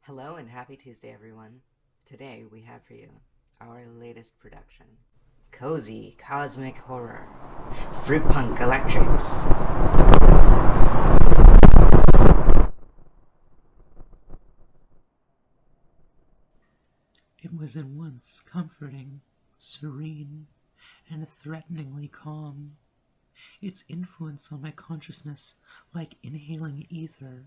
Hello and happy Tuesday, everyone. Today we have for you our latest production Cozy Cosmic Horror FruitPunk Electrics. It was at once comforting, serene, and threateningly calm, its influence on my consciousness like inhaling ether.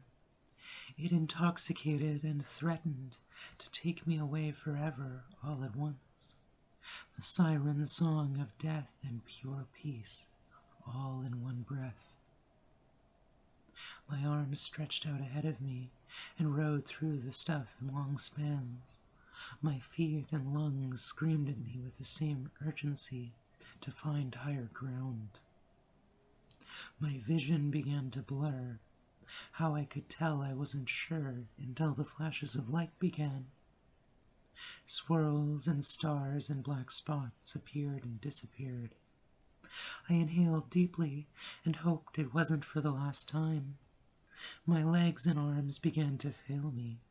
It intoxicated and threatened to take me away forever all at once. The siren song of death and pure peace, all in one breath. My arms stretched out ahead of me and rode through the stuff in long spans. My feet and lungs screamed at me with the same urgency to find higher ground. My vision began to blur. How I could tell I wasn't sure until the flashes of light began. Swirls and stars and black spots appeared and disappeared. I inhaled deeply and hoped it wasn't for the last time. My legs and arms began to fail me.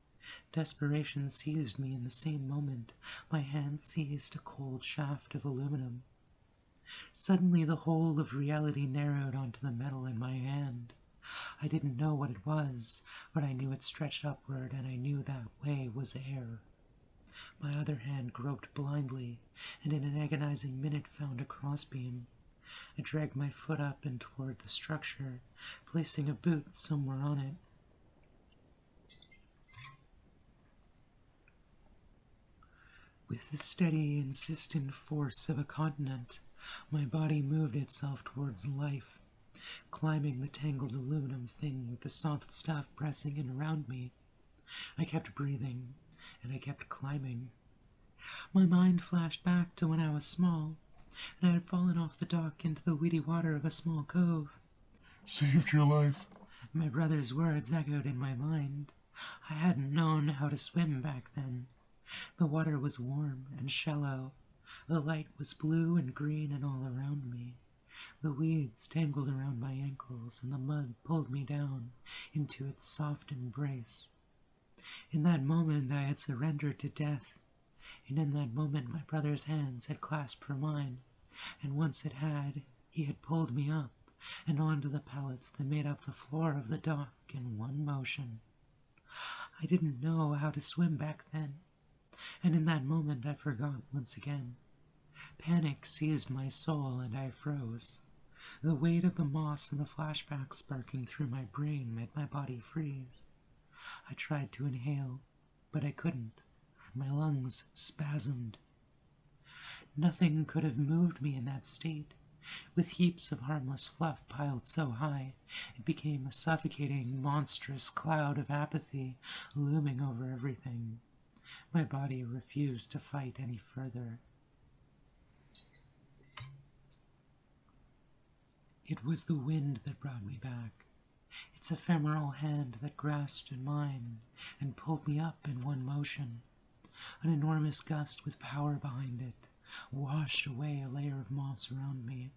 Desperation seized me in the same moment my hand seized a cold shaft of aluminum. Suddenly the whole of reality narrowed onto the metal in my hand. I didn't know what it was, but I knew it stretched upward, and I knew that way was air. My other hand groped blindly, and in an agonizing minute found a crossbeam. I dragged my foot up and toward the structure, placing a boot somewhere on it. With the steady, insistent force of a continent, my body moved itself towards life, climbing the tangled aluminum thing with the soft stuff pressing in around me. I kept breathing, and I kept climbing. My mind flashed back to when I was small, and I had fallen off the dock into the weedy water of a small cove. Saved your life. My brother's words echoed in my mind. I hadn't known how to swim back then. The water was warm and shallow. The light was blue and green and all around me. The weeds tangled around my ankles, and the mud pulled me down into its soft embrace. In that moment I had surrendered to death, and in that moment my brother's hands had clasped for mine, and once it had, he had pulled me up and onto the pallets that made up the floor of the dock in one motion. I didn't know how to swim back then, and in that moment I forgot once again. Panic seized my soul and I froze. The weight of the moss and the flashbacks sparking through my brain made my body freeze. I tried to inhale, but I couldn't. My lungs spasmed. Nothing could have moved me in that state. With heaps of harmless fluff piled so high, it became a suffocating, monstrous cloud of apathy looming over everything. My body refused to fight any further. It was the wind that brought me back, its ephemeral hand that grasped in mine and pulled me up in one motion. An enormous gust with power behind it washed away a layer of moss around me,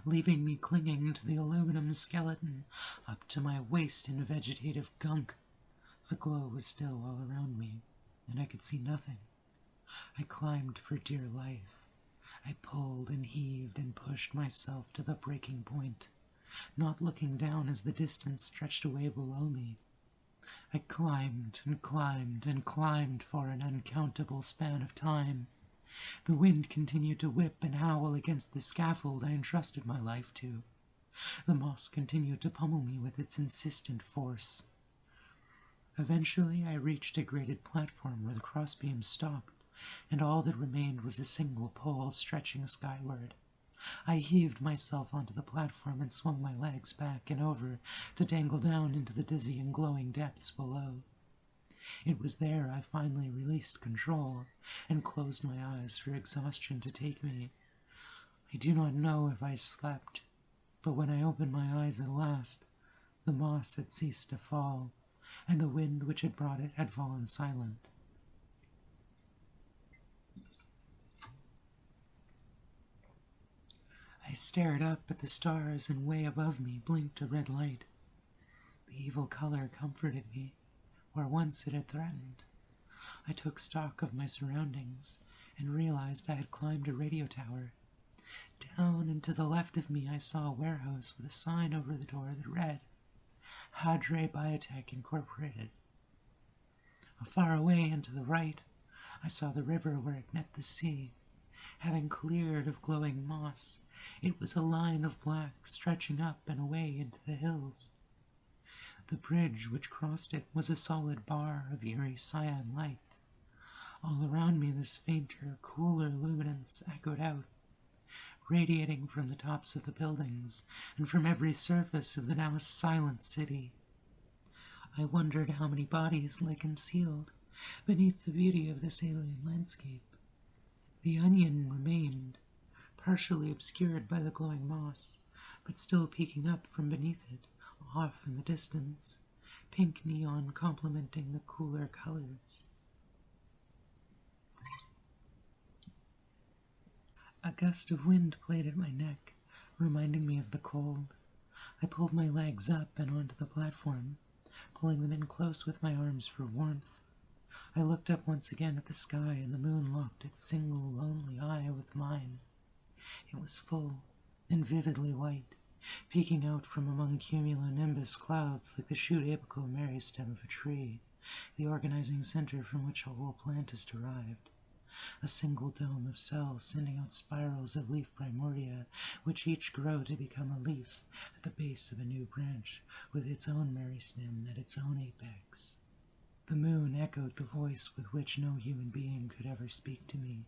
leaving me clinging to the aluminum skeleton up to my waist in vegetative gunk. The glow was still all around me, and I could see nothing. I climbed for dear life. I pulled and heaved and pushed myself to the breaking point, not looking down as the distance stretched away below me. I climbed and climbed and climbed for an uncountable span of time. The wind continued to whip and howl against the scaffold I entrusted my life to. The moss continued to pummel me with its insistent force. Eventually I reached a graded platform where the crossbeam stopped, and all that remained was a single pole stretching skyward. I heaved myself onto the platform and swung my legs back and over to dangle down into the dizzy and glowing depths below. It was there I finally released control and closed my eyes for exhaustion to take me. I do not know if I slept, but when I opened my eyes at last, the moss had ceased to fall, and the wind which had brought it had fallen silent. I stared up at the stars, and way above me blinked a red light. The evil color comforted me. where once it had threatened. I took stock of my surroundings and realized I had climbed a radio tower. Down and to the left of me I saw a warehouse with a sign over the door that read, Hadre Biotech Incorporated. Far away and to the right, I saw the river where it met the sea. Having cleared of glowing moss, it was a line of black stretching up and away into the hills. The bridge which crossed it was a solid bar of eerie cyan light. All around me this fainter, cooler luminance echoed out, radiating from the tops of the buildings and from every surface of the now silent city. I wondered how many bodies lay concealed beneath the beauty of this alien landscape. The onion remained, partially obscured by the glowing moss, but still peeking up from beneath it, off in the distance, pink neon complementing the cooler colors. A gust of wind played at my neck, reminding me of the cold. I pulled my legs up and onto the platform, pulling them in close with my arms for warmth. I looked up once again at the sky, and the moon locked its single lonely eye with mine. It was full and vividly white, peeking out from among cumulonimbus clouds like the shoot apical meristem of a tree, the organizing center from which a whole plant is derived. A single dome of cells sending out spirals of leaf primordia, which each grow to become a leaf at the base of a new branch, with its own meristem at its own apex. The moon echoed the voice with which no human being could ever speak to me,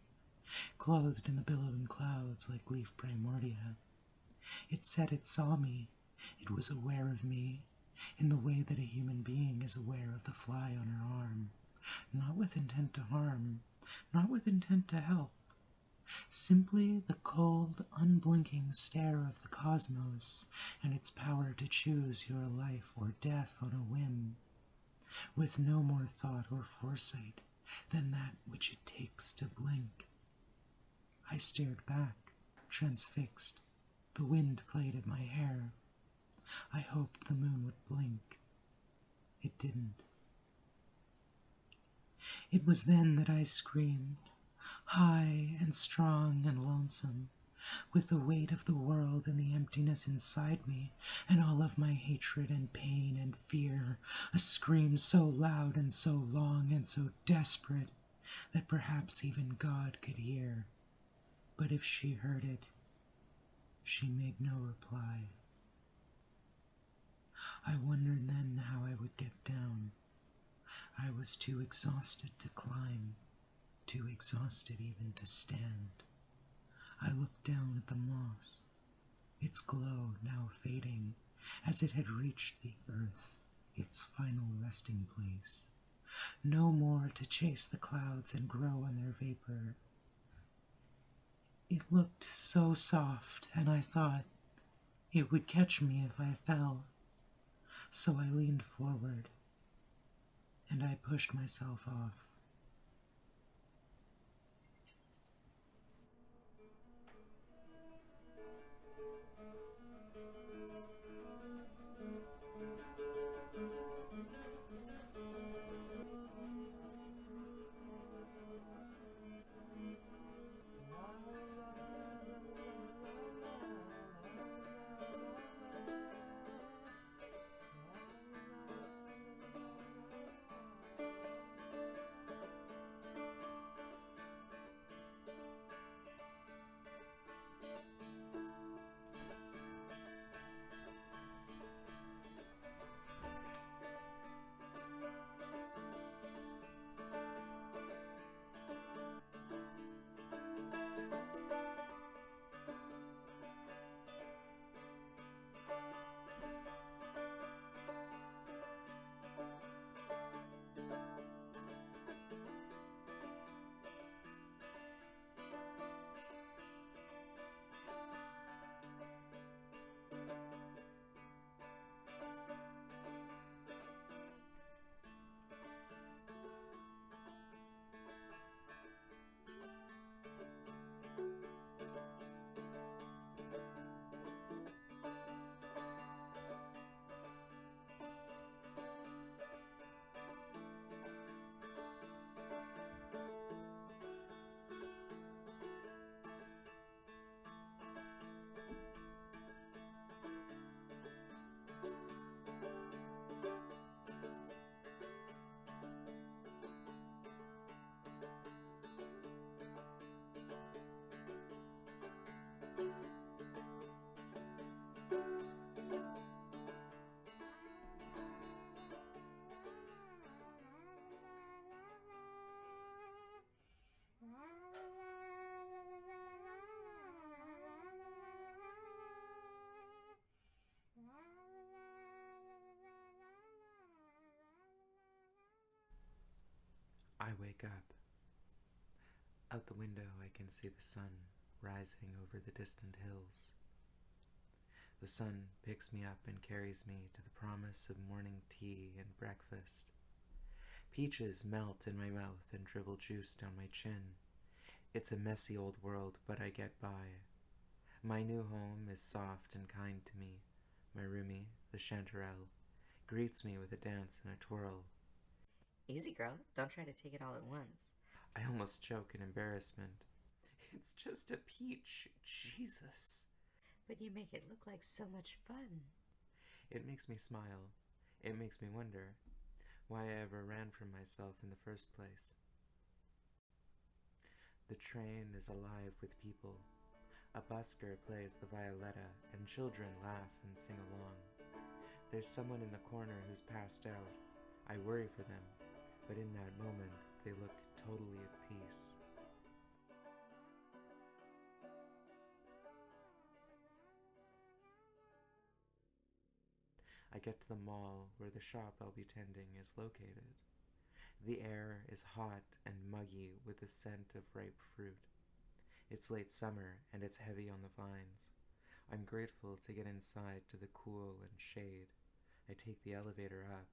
clothed in the billowing clouds like leaf primordia. It said it saw me, it was aware of me, in the way that a human being is aware of the fly on her arm, not with intent to harm, not with intent to help, simply the cold, unblinking stare of the cosmos and its power to choose your life or death on a whim, with no more thought or foresight than that which it takes to blink. I stared back, transfixed. The wind played at my hair. I hoped the moon would blink. It didn't. It was then that I screamed, high and strong and lonesome, with the weight of the world and the emptiness inside me, and all of my hatred and pain and fear, a scream so loud and so long and so desperate that perhaps even God could hear. But if she heard it, she made no reply. I wondered then how I would get down. I was too exhausted to climb, too exhausted even to stand. I looked down at the moss, its glow now fading as it had reached the earth, its final resting place. No more to chase the clouds and grow on their vapor. It looked so soft, and I thought it would catch me if I fell. So I leaned forward, and I pushed myself off. I wake up. Out the window I can see the sun rising over the distant hills. The sun picks me up and carries me to the promise of morning tea and breakfast. Peaches melt in my mouth and dribble juice down my chin. It's a messy old world, but I get by. My new home is soft and kind to me. My roomie, the chanterelle, greets me with a dance and a twirl. Easy, girl. Don't try to take it all at once. I almost choke in embarrassment. It's just a peach. Jesus. But you make it look like so much fun. It makes me smile. It makes me wonder why I ever ran from myself in the first place. The train is alive with people. A busker plays the violetta, and children laugh and sing along. There's someone in the corner who's passed out. I worry for them, but in that moment, they look totally at peace. I get to the mall where the shop I'll be tending is located. The air is hot and muggy with the scent of ripe fruit. It's late summer and it's heavy on the vines. I'm grateful to get inside to the cool and shade. I take the elevator up,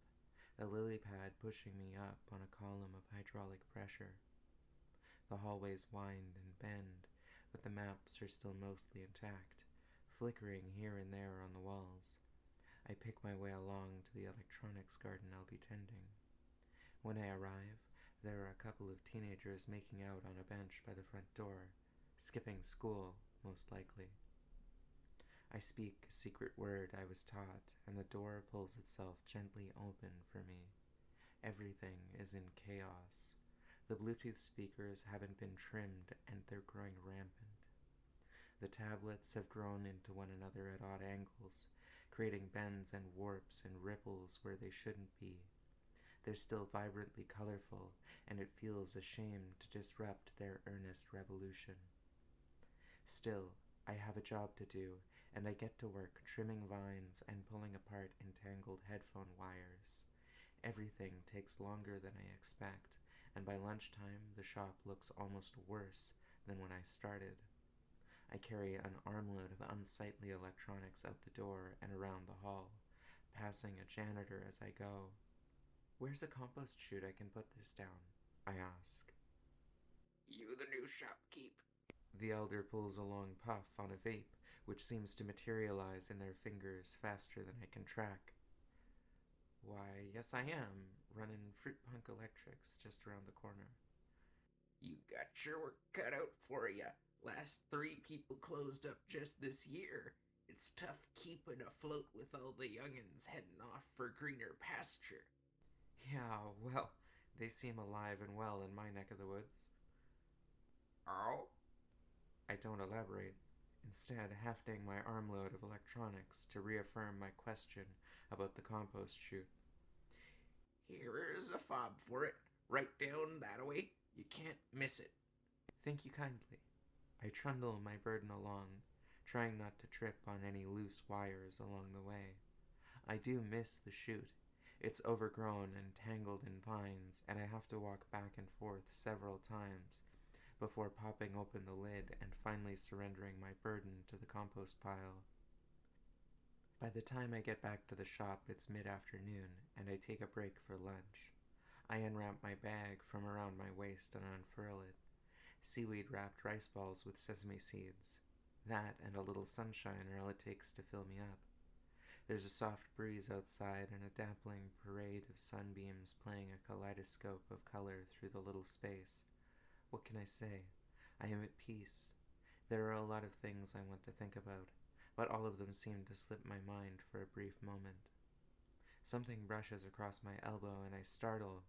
a lily pad pushing me up on a column of hydraulic pressure. The hallways wind and bend, but the maps are still mostly intact, flickering here and there on the walls. I pick my way along to the electronics garden I'll be tending. When I arrive, there are a couple of teenagers making out on a bench by the front door, skipping school, most likely. I speak a secret word I was taught, and the door pulls itself gently open for me. Everything is in chaos. The Bluetooth speakers haven't been trimmed, and they're growing rampant. The tablets have grown into one another at odd angles, creating bends and warps and ripples where they shouldn't be. They're still vibrantly colorful, and it feels a shame to disrupt their earnest revolution. Still, I have a job to do, and I get to work trimming vines and pulling apart entangled headphone wires. Everything takes longer than I expect, and by lunchtime the shop looks almost worse than when I started. I carry an armload of unsightly electronics out the door and around the hall, passing a janitor as I go. "Where's a compost chute I can put this down?" I ask. "You the new shopkeep?" The elder pulls a long puff on a vape, which seems to materialize in their fingers faster than I can track. "Why, yes I am, running FruitPunk Electrics just around the corner." "You got your work cut out for ya. Last 3 people closed up just this year. It's tough keeping afloat with all the young'uns heading off for greener pasture." Yeah, well, they seem alive and well in my neck of the woods. "Oh?" I don't elaborate, instead hefting my armload of electronics to reaffirm my question about the compost chute. "Here's a fob for it. Right down that-a-way. You can't miss it." Thank you kindly. I trundle my burden along, trying not to trip on any loose wires along the way. I do miss the chute. It's overgrown and tangled in vines, and I have to walk back and forth several times before popping open the lid and finally surrendering my burden to the compost pile. By the time I get back to the shop, it's mid-afternoon, and I take a break for lunch. I unwrap my bag from around my waist and unfurl it. Seaweed-wrapped rice balls with sesame seeds. That and a little sunshine are all it takes to fill me up. There's a soft breeze outside and a dappling parade of sunbeams playing a kaleidoscope of color through the little space. What can I say? I am at peace. There are a lot of things I want to think about, but all of them seem to slip my mind for a brief moment. Something brushes across my elbow and I startle.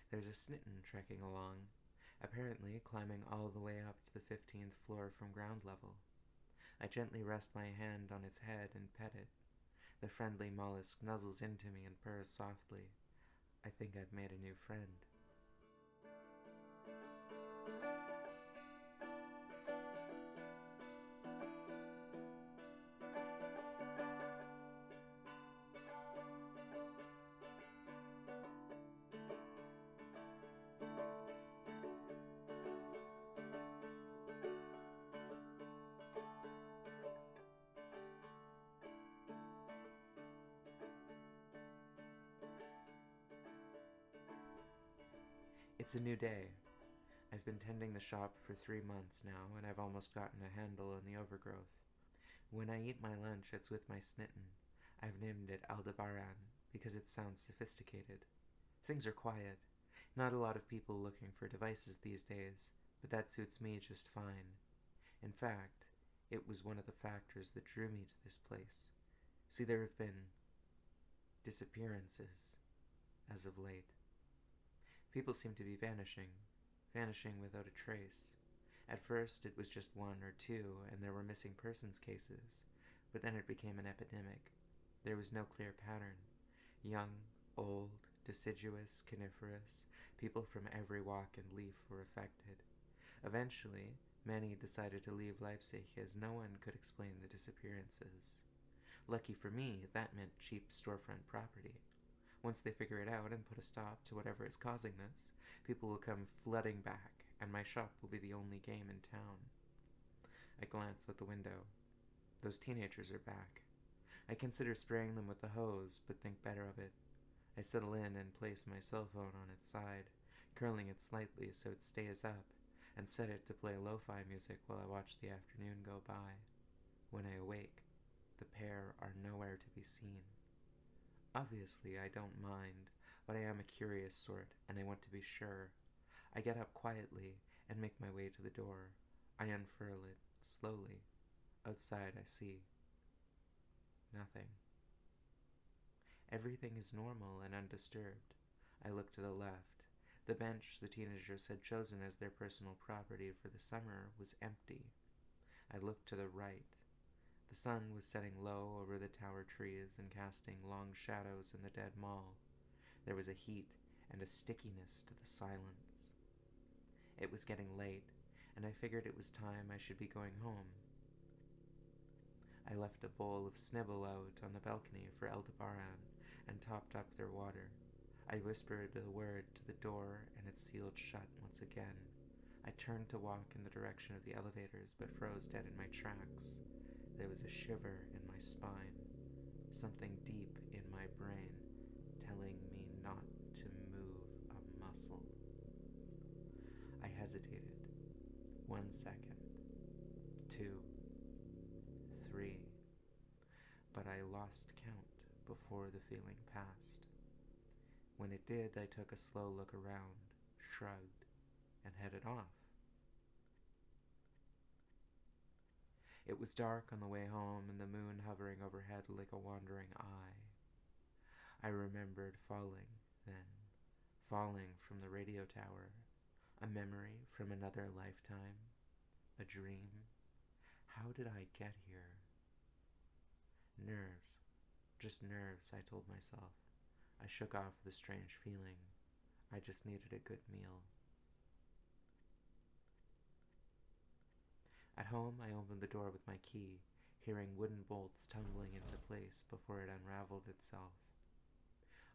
There's a snitten trekking along, apparently climbing all the way up to the 15th floor from ground level. I gently rest my hand on its head and pet it. The friendly mollusk nuzzles into me and purrs softly. I think I've made a new friend. It's a new day. I've been tending the shop for 3 months now, and I've almost gotten a handle on the overgrowth. When I eat my lunch, it's with my snitten. I've named it Aldebaran because it sounds sophisticated. Things are quiet. Not a lot of people looking for devices these days, but that suits me just fine. In fact, it was one of the factors that drew me to this place. See, there have been disappearances as of late. People seem to be vanishing without a trace. At first, it was just one or two, and there were missing persons cases, but then it became an epidemic. There was no clear pattern. Young, old, deciduous, coniferous, people from every walk and leaf were affected. Eventually, many decided to leave Leipzig as no one could explain the disappearances. Lucky for me, that meant cheap storefront property. Once they figure it out and put a stop to whatever is causing this, people will come flooding back, and my shop will be the only game in town. I glance out the window. Those teenagers are back. I consider spraying them with the hose, but think better of it. I settle in and place my cell phone on its side, curling it slightly so it stays up, and set it to play lo-fi music while I watch the afternoon go by. When I awake, the pair are nowhere to be seen. Obviously, I don't mind, but I am a curious sort, and I want to be sure. I get up quietly and make my way to the door. I unfurl it, slowly. Outside, I see nothing. Everything is normal and undisturbed. I look to the left. The bench the teenagers had chosen as their personal property for the summer was empty. I look to the right. The sun was setting low over the tower trees and casting long shadows in the dead mall. There was a heat and a stickiness to the silence. It was getting late, and I figured it was time I should be going home. I left a bowl of snibble out on the balcony for Aldebaran and topped up their water. I whispered the word to the door, and it sealed shut once again. I turned to walk in the direction of the elevators, but froze dead in my tracks. There was a shiver in my spine, something deep in my brain telling me not to move a muscle. I hesitated. 1 second, 2, 3, but I lost count before the feeling passed. When it did, I took a slow look around, shrugged, and headed off. It was dark on the way home, and the moon hovering overhead like a wandering eye. I remembered falling, then, falling from the radio tower, a memory from another lifetime, a dream. How did I get here? Nerves, just nerves, I told myself. I shook off the strange feeling. I just needed a good meal. At home, I opened the door with my key, hearing wooden bolts tumbling into place before it unraveled itself.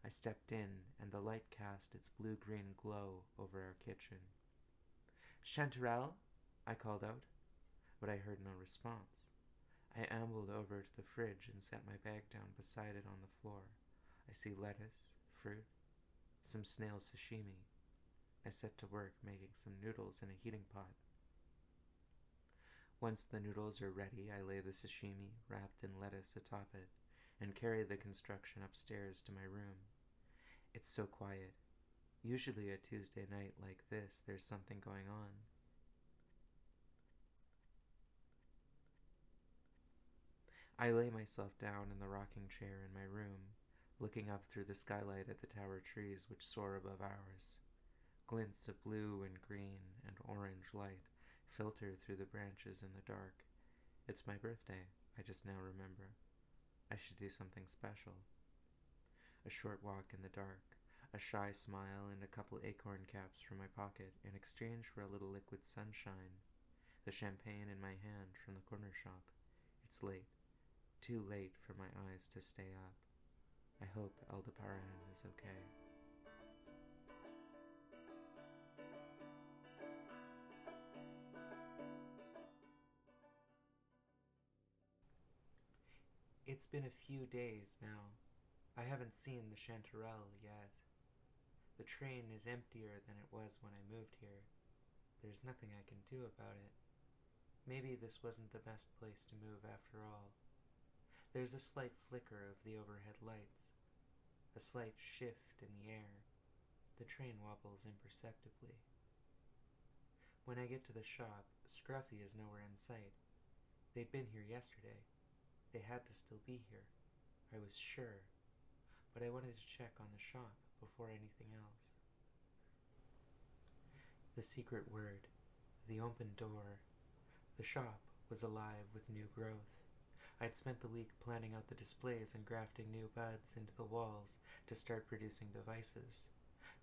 I stepped in, and the light cast its blue-green glow over our kitchen. "Chanterelle?" I called out, but I heard no response. I ambled over to the fridge and set my bag down beside it on the floor. I see lettuce, fruit, some snail sashimi. I set to work making some noodles in a heating pot. Once the noodles are ready, I lay the sashimi, wrapped in lettuce, atop it, and carry the construction upstairs to my room. It's so quiet. Usually a Tuesday night like this, there's something going on. I lay myself down in the rocking chair in my room, looking up through the skylight at the tower trees which soar above ours. Glints of blue and green and orange light filter through the branches in the dark. It's my birthday, I just now remember. I should do something special. A short walk in the dark, a shy smile, and a couple acorn caps from my pocket in exchange for a little liquid sunshine. The champagne in my hand from the corner shop. It's late. Too late for my eyes to stay up. I hope Aldebaran is okay. It's been a few days now. I haven't seen the Chanterelle yet. The train is emptier than it was when I moved here. There's nothing I can do about it. Maybe this wasn't the best place to move after all. There's a slight flicker of the overhead lights, a slight shift in the air. The train wobbles imperceptibly. When I get to the shop, Scruffy is nowhere in sight. They'd been here yesterday. They had to still be here. I was sure. But I wanted to check on the shop before anything else. The secret word, the open door. The shop was alive with new growth. I'd spent the week planning out the displays and grafting new buds into the walls to start producing devices.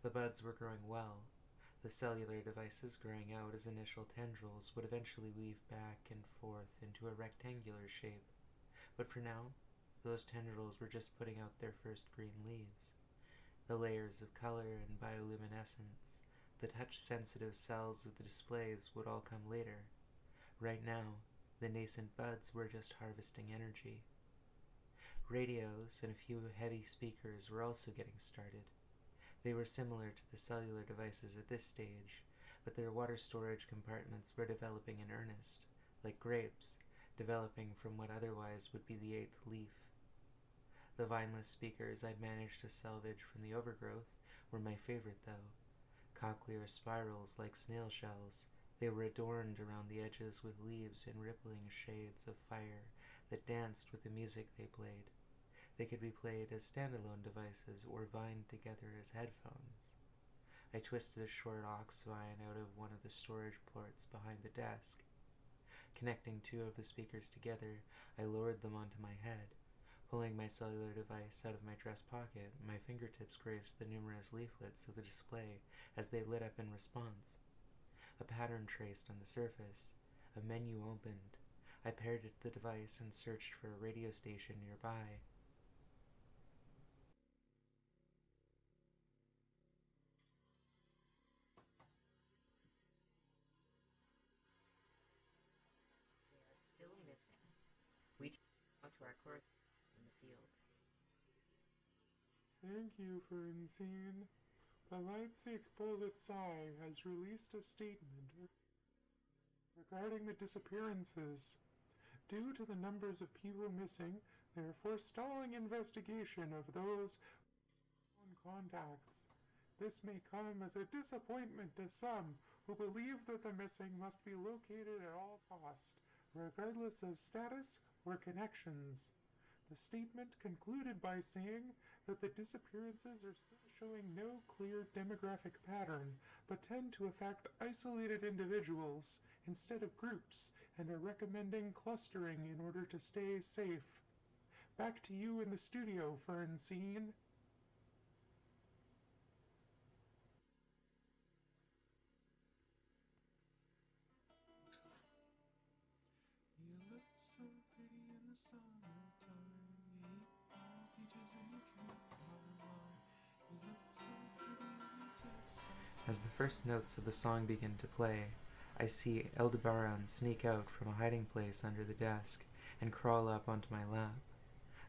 The buds were growing well. The cellular devices growing out as initial tendrils would eventually weave back and forth into a rectangular shape. But for now, those tendrils were just putting out their first green leaves. The layers of color and bioluminescence, the touch-sensitive cells of the displays would all come later. Right now, the nascent buds were just harvesting energy. Radios and a few heavy speakers were also getting started. They were similar to the cellular devices at this stage, but their water storage compartments were developing in earnest, like grapes, developing from what otherwise would be the eighth leaf. The vineless speakers I'd managed to salvage from the overgrowth were my favorite, though. Cochlear spirals like snail shells, they were adorned around the edges with leaves in rippling shades of fire that danced with the music they played. They could be played as standalone devices or vined together as headphones. I twisted a short ox vine out of one of the storage ports behind the desk. Connecting two of the speakers together, I lowered them onto my head. Pulling my cellular device out of my dress pocket, my fingertips graced the numerous leaflets of the display as they lit up in response. A pattern traced on the surface. A menu opened. I paired it to the device and searched for a radio station nearby. They are still missing. We out to our course in the field. Thank you, Fernsehen. The Leipzig Polizei has released a statement regarding the disappearances. Due to the numbers of people missing, they are forestalling investigation of those contacts. This may come as a disappointment to some who believe that the missing must be located at all cost, regardless of status or connections. The statement concluded by saying that the disappearances are still showing no clear demographic pattern, but tend to affect isolated individuals instead of groups, and are recommending clustering in order to stay safe. Back to you in the studio, Fernsehen. You look so pretty in the summertime. You eat peaches and you drink wine. You look so pretty in the Texas. As the first notes of the song begin to play, I see Aldebaran sneak out from a hiding place under the desk and crawl up onto my lap.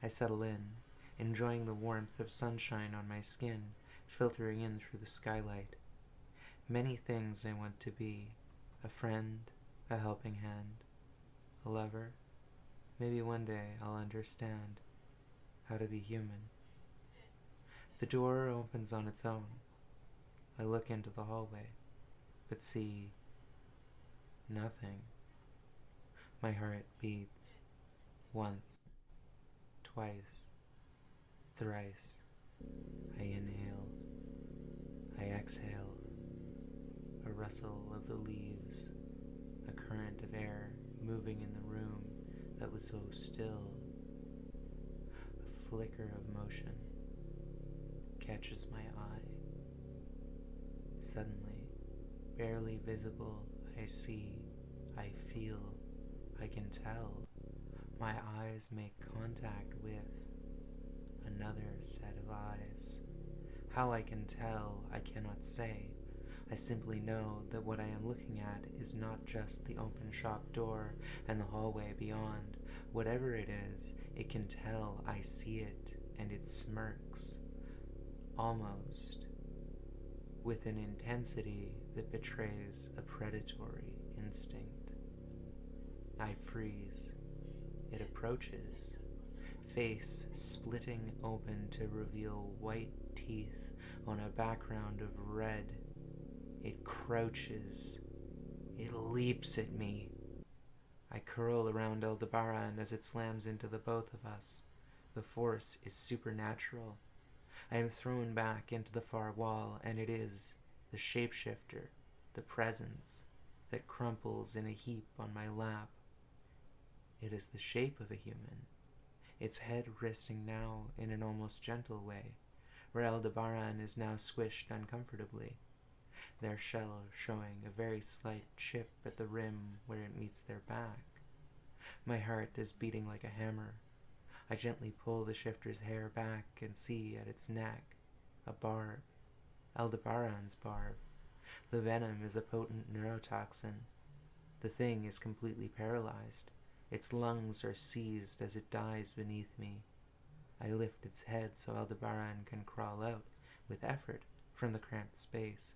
I settle in, enjoying the warmth of sunshine on my skin, filtering in through the skylight. Many things I want to be: a friend, a helping hand, a lover. Maybe one day I'll understand how to be human. The door opens on its own. I look into the hallway, but see nothing. My heart beats once, twice, thrice. I inhale, I exhale. A rustle of the leaves, a current of air moving in the room that was so still. A flicker of motion catches my eye. Suddenly, barely visible, I see, I feel, I can tell. My eyes make contact with another set of eyes. How I can tell, I cannot say. I simply know that what I am looking at is not just the open shop door and the hallway beyond. Whatever it is, it can tell I see it, and it smirks. Almost. with an intensity that betrays a predatory instinct. I freeze. It approaches, face splitting open to reveal white teeth on a background of red. It crouches. It leaps at me. I curl around Aldebaran as it slams into the both of us. The force is supernatural. I am thrown back into the far wall, and it is the shapeshifter, the presence, that crumples in a heap on my lap. It is the shape of a human, its head resting now in an almost gentle way, where Aldebaran is now squished uncomfortably, their shell showing a very slight chip at the rim where it meets their back. My heart is beating like a hammer. I gently pull the shifter's hair back and see at its neck a barb, Aldebaran's barb. The venom is a potent neurotoxin. The thing is completely paralyzed. Its lungs are seized as it dies beneath me. I lift its head so Aldebaran can crawl out, with effort, from the cramped space.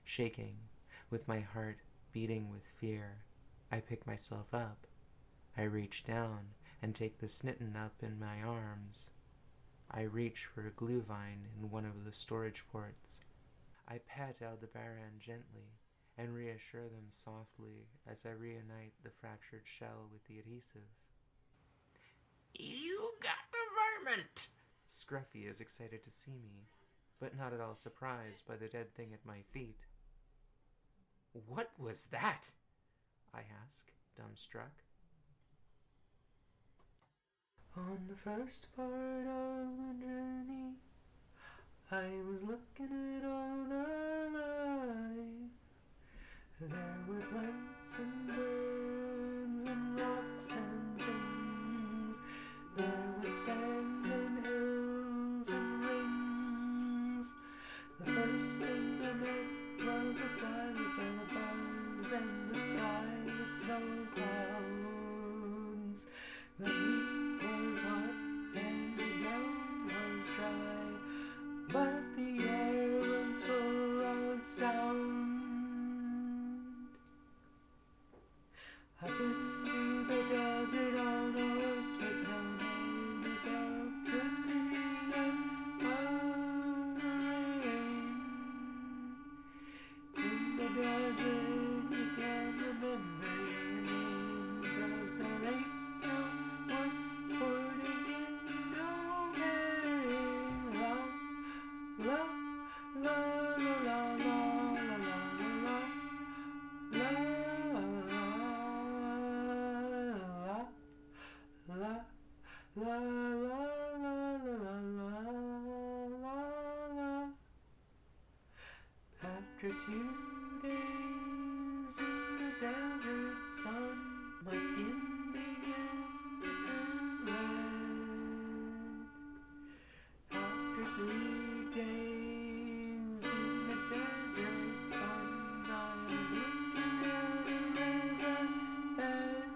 Shaking, with my heart beating with fear, I pick myself up. I reach down and take the snitten up in my arms. I reach for a glue vine in one of the storage ports. I pat Aldebaran gently and reassure them softly as I reunite the fractured shell with the adhesive. You got the varmint! Scruffy is excited to see me, but not at all surprised by the dead thing at my feet. What was that? I ask, dumbstruck. On the first part of the journey, I was looking at all the life. There were plants and birds and rocks and things. There was sand and hills and rings. The first thing I met was a fly with yellow bars and the sky with no clouds. The heat was hot and the ground was dry, but the air was full of sound. I've been through the desert on a horse with no name. It felt good to be out of the rain. In the desert you can't remember your name, 'cause there ain't no one putting in no pain. La, la, la, la, la, la, la, la, la, la, la, la, la, la, la, la. After 2 days in the desert sun, my skin began to turn red. After 3 days in the desert fun, I was looking at a riverbed,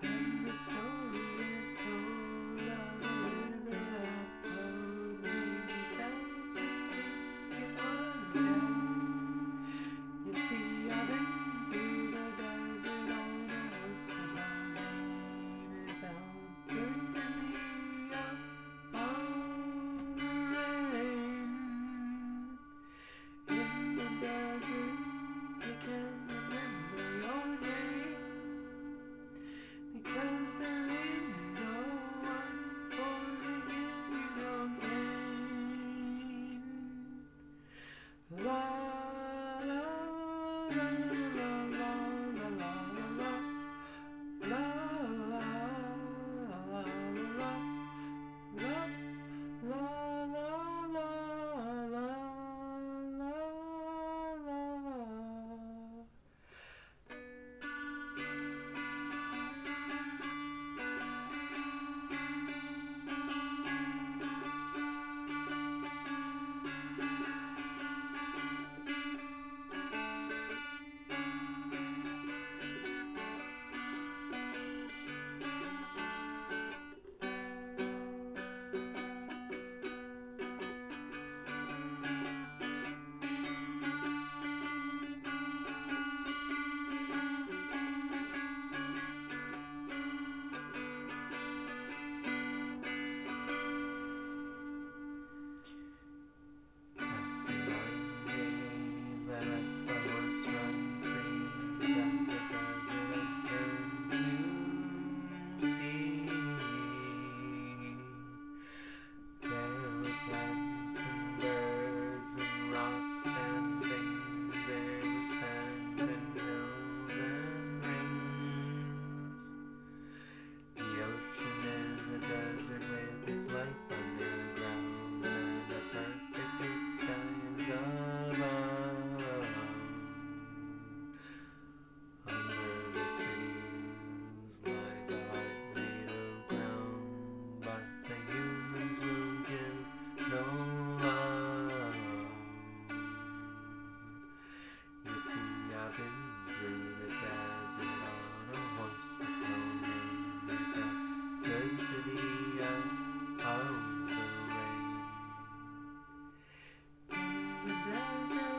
and the story it told of a river that flowed made me sad to think it was dead. You see, I've been through the desert on a horse with no name. It felt good to be out of the rain. In the desert, you can't remember your name, because there ain't no one for to give you no pain. La la la la la la la la la la la la la la la. and things, there was sand and hills and rings. The ocean is a desert with its life underground, and a perfect skies above. Under the cities lies a heart made of ground, but the humans will give no love. You see, I've been through the desert on a horse with no name. It felt good to be out of the rain. In the desert,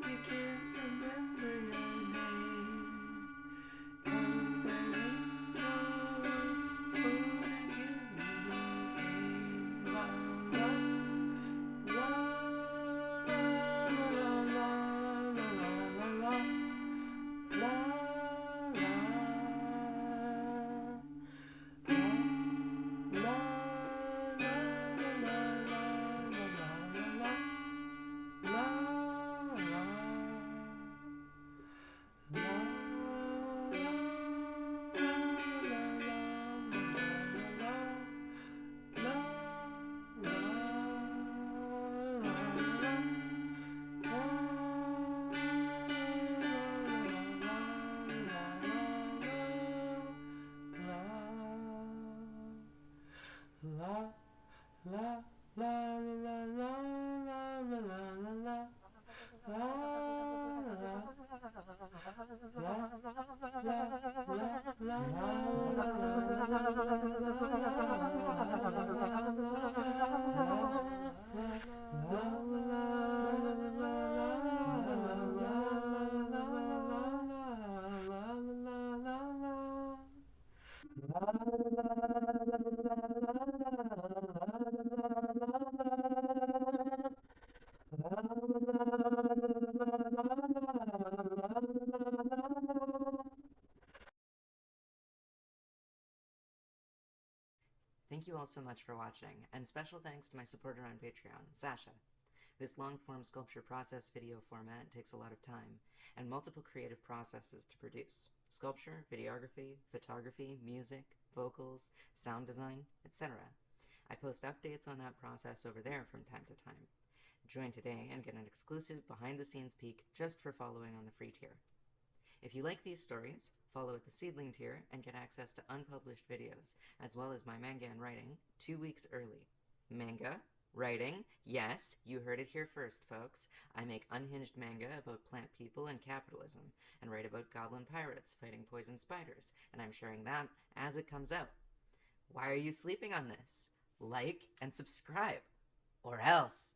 you can't remember your name, 'cause there ain't no food to give you no pain. La la la la la la la la la Thank you all so much for watching, and special thanks to my supporter on Patreon, Sasha. This long-form sculpture process video format takes a lot of time, and multiple creative processes to produce. Sculpture, videography, photography, music, vocals, sound design, etc. I post updates on that process over there from time to time. Join today and get an exclusive behind-the-scenes peek just for following on the free tier. If you like these stories, follow at the Seedling tier and get access to unpublished videos, as well as my manga and writing 2 weeks early. Manga? Writing? Yes, you heard it here first, folks. I make unhinged manga about plant people and capitalism, and write about goblin pirates fighting poison spiders, and I'm sharing that as it comes out. Why are you sleeping on this? Like and subscribe, or else!